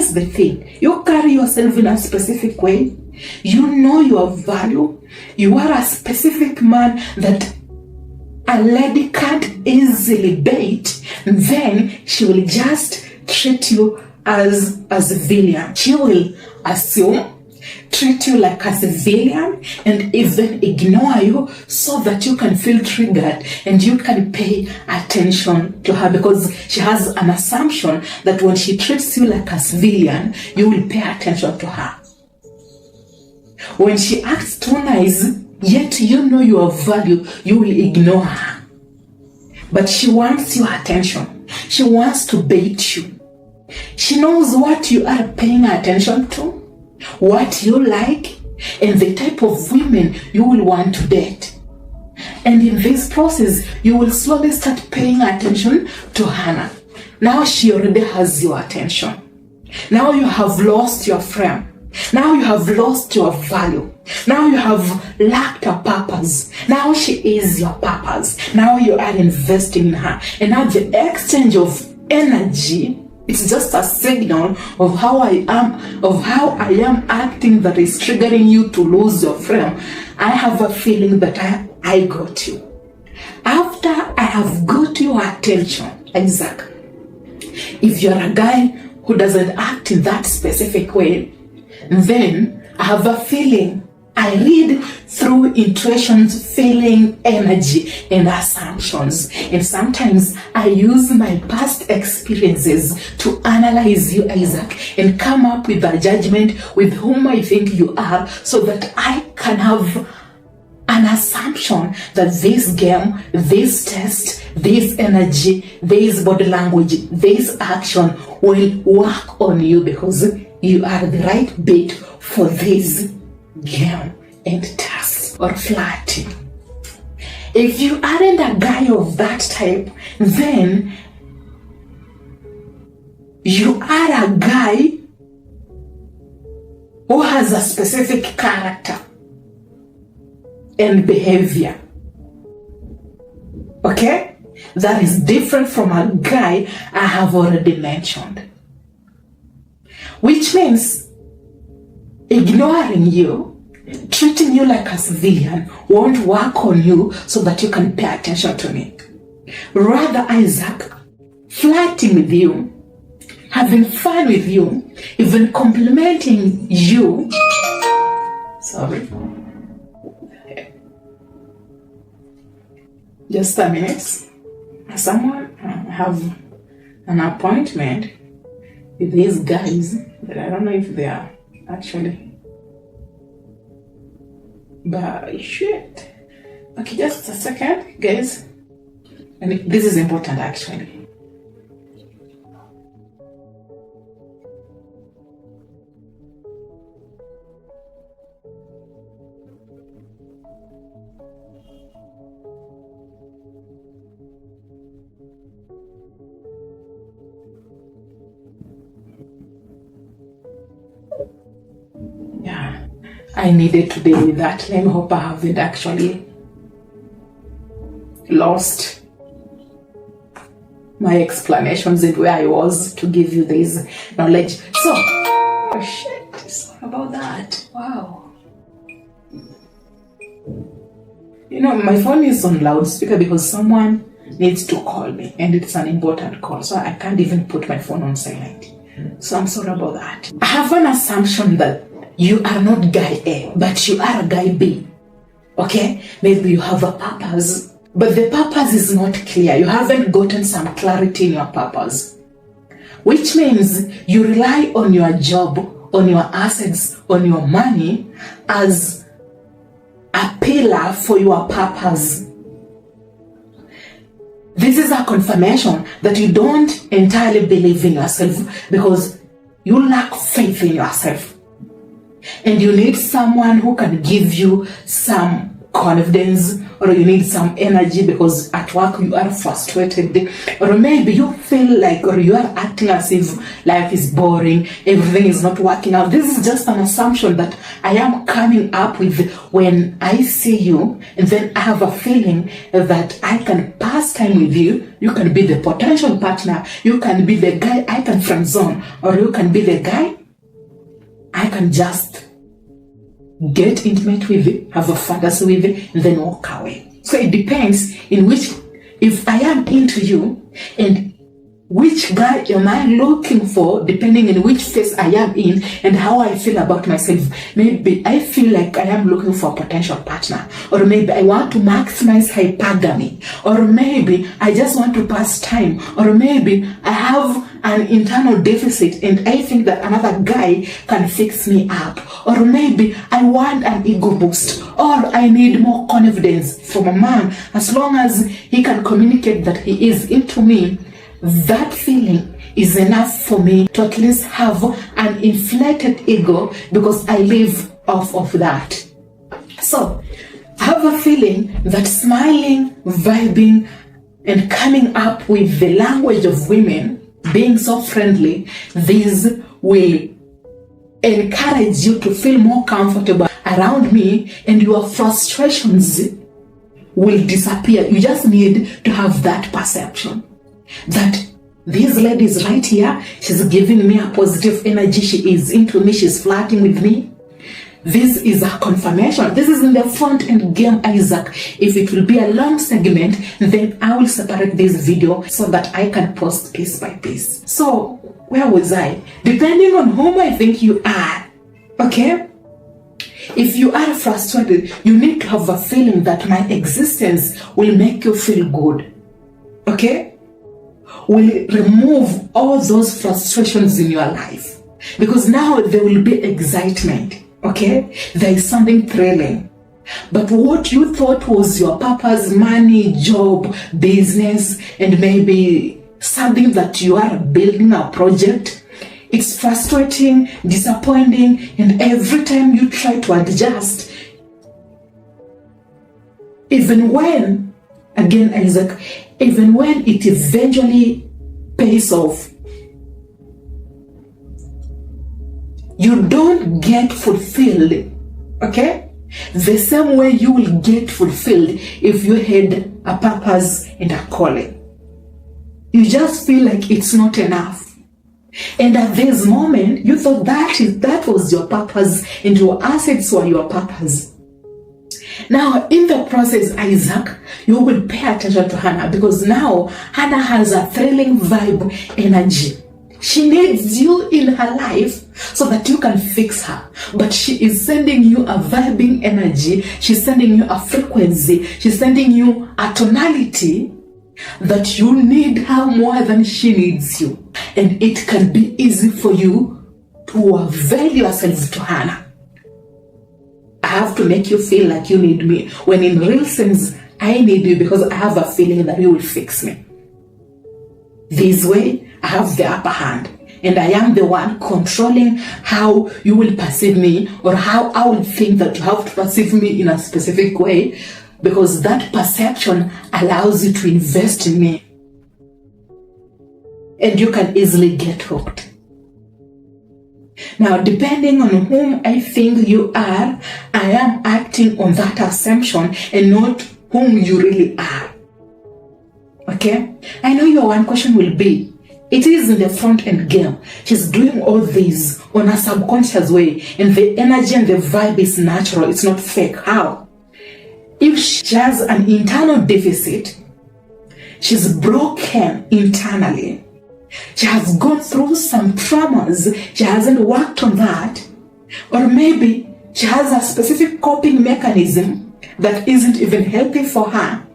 here's the thing. You carry yourself in a specific way. You know your value. You are a specific man that a lady can't easily bait. Then she will just treat you as a civilian. She will assume, treat you like a civilian, and even ignore you so that you can feel triggered and you can pay attention to her, because she has an assumption that when she treats you like a civilian, you will pay attention to her. When she acts too nice, yet you know your value, you will ignore her. But she wants your attention. She wants to bait you. She knows what you are paying attention to, what you like, and the type of women you will want to date. And in this process, you will slowly start paying attention to Hannah. Now she already has your attention. Now you have lost your frame. Now you have lost your value. Now you have lacked a purpose. Now she is your purpose. Now you are investing in her. And now the exchange of energy, it's just a signal of how I am acting that is triggering you to lose your frame. I have a feeling that I got you. After I have got your attention, Isaac, if you're a guy who doesn't act in that specific way, then I have a feeling. I read through intuitions, feeling, energy, and assumptions. And sometimes I use my past experiences to analyze you, Isaac, and come up with a judgment with whom I think you are, so that I can have an assumption that this game, this test, this energy, this body language, this action will work on you, because you are the right bait for this game and task or flirting. If you aren't a guy of that type, then you are a guy who has a specific character and behavior. Okay? That is different from a guy I have already mentioned. Which means ignoring you, treating you like a civilian won't work on you so that you can pay attention to me. Rather, Isaac, flirting with you, having fun with you, even complimenting you. Sorry. Just a minute. Someone have an appointment with these guys, but I don't know if they are actually. But shit. Okay, just a second, guys. And this is important actually. Yeah, I needed to deal with that. Let me hope I haven't actually lost my explanations and where I was to give you this knowledge. So, oh shit, sorry about that. Wow. You know, my phone is on loudspeaker because someone needs to call me and it's an important call, so I can't even put my phone on silent. So I'm sorry about that. I have an assumption that you are not guy A, but you are a guy B. Okay? Maybe you have a purpose, but the purpose is not clear. You haven't gotten some clarity in your purpose. Which means you rely on your job, on your assets, on your money as a pillar for your purpose. This is a confirmation that you don't entirely believe in yourself because you lack faith in yourself. And you need someone who can give you some confidence, or you need some energy because at work you are frustrated, or maybe you feel like, or you are acting as if life is boring, everything is not working out. This is just an assumption that I am coming up with when I see you, and then I have a feeling that I can pass time with you. You can be the potential partner, you can be the guy I can friend zone, or you can be the guy I can just get intimate with, have a fantasy with, and then walk away. So it depends in which, if I am into you, and which guy am I looking for, depending in which phase I am in and how I feel about myself. Maybe I feel like I am looking for a potential partner, or maybe I want to maximize hypergamy, or maybe I just want to pass time, or maybe I have an internal deficit and I think that another guy can fix me up, or maybe I want an ego boost, or I need more confidence from a man. As long as he can communicate that he is into me, that feeling is enough for me to at least have an inflated ego, because I live off of that. So I have a feeling that smiling, vibing, and coming up with the language of women, being so friendly, this will encourage you to feel more comfortable around me, and your frustrations will disappear. You just need to have that perception that this lady is right here, she's giving me a positive energy, she is into me, she's flirting with me. This is a confirmation. This is in the front end game, Isaac. If it will be a long segment, then I will separate this video so that I can post piece by piece. So where was I? Depending on whom I think you are, okay? If you are frustrated, you need to have a feeling that my existence will make you feel good, okay? Will remove all those frustrations in your life, because now there will be excitement, okay? There is something thrilling. But what you thought was your purpose, money, job, business, and maybe something that you are building a project, it's frustrating, disappointing, and every time you try to adjust, even when, again, Isaac, even when it eventually pays off, you don't get fulfilled, okay? The same way you will get fulfilled if you had a purpose and a calling. You just feel like it's not enough. And at this moment, you thought that was your purpose, and your assets were your purpose. Now, in the process, Isaac, you will pay attention to Hannah, because now Hannah has a thrilling vibe energy. She needs you in her life so that you can fix her. But she is sending you a vibing energy. She's sending you a frequency. She's sending you a tonality that you need her more than she needs you. And it can be easy for you to avail yourself to Hannah. I have to make you feel like you need me, when in real sense, I need you because I have a feeling that you will fix me. This way, I have the upper hand, and I am the one controlling how you will perceive me, or how I will think that you have to perceive me in a specific way, because that perception allows you to invest in me. And you can easily get hooked. Now, depending on whom I think you are, I am acting on that assumption and not whom you really are. Okay? I know your one question will be, it is in the front end game. She's doing all this on a subconscious way, and the energy and the vibe is natural. It's not fake. How? If she has an internal deficit, she's broken internally, she has gone through some traumas, she hasn't worked on that, or maybe she has a specific coping mechanism that isn't even healthy for her.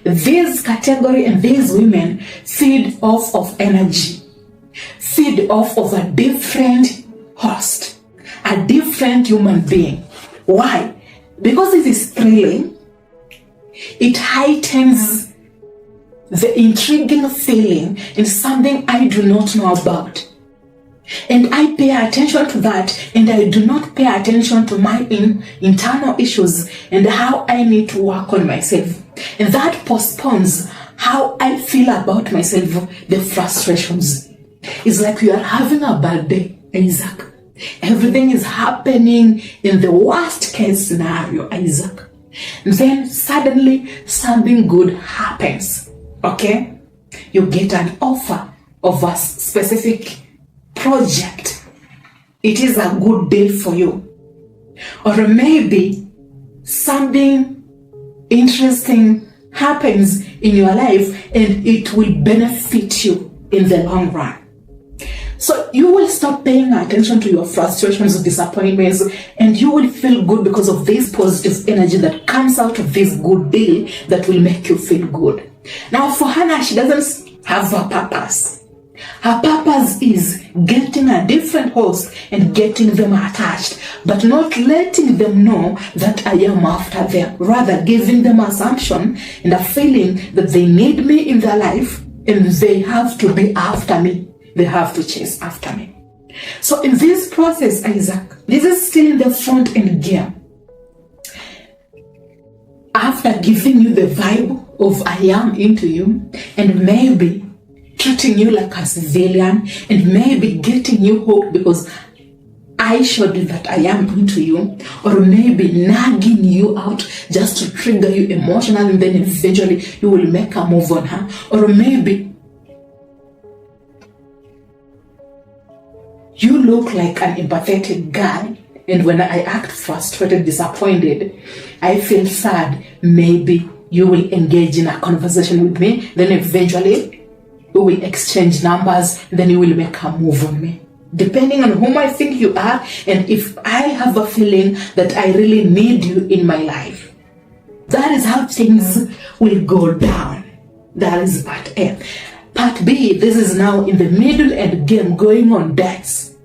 This category and these women feed off of energy, feed off of a different host, a different human being. Why? Because it is thrilling, it heightens the intriguing feeling in something I do not know about. And I pay attention to that, and I do not pay attention to my internal issues and how I need to work on myself. And that postpones how I feel about myself, the frustrations. It's like you are having a bad day, Isaac. Everything is happening in the worst case scenario, Isaac. And then suddenly something good happens, okay? You get an offer of a specific project. It is a good deal for you. Or maybe something interesting happens in your life and it will benefit you in the long run. So you will stop paying attention to your frustrations, disappointments, and you will feel good because of this positive energy that comes out of this good deal that will make you feel good. Now for Hannah, she doesn't have a purpose. Her purpose is getting a different horse and getting them attached, but not letting them know that I am after them. Rather, giving them assumption and a feeling that they need me in their life and they have to be after me. They have to chase after me. So in this process, Isaac, this is still in the front end gear. After giving you the vibe of I am into you, and maybe treating you like a civilian, and maybe getting you hope because I showed you that I am into you, or maybe nagging you out just to trigger you emotionally, and then eventually you will make a move on her, or maybe you look like an empathetic guy, and when I act frustrated, disappointed, I feel sad. Maybe you will engage in a conversation with me, then eventually we will exchange numbers, then you will make a move on me. Depending on whom I think you are, and if I have a feeling that I really need you in my life. That is how things will go down. That is part A. Part B, this is now in the middle end game, going on dates.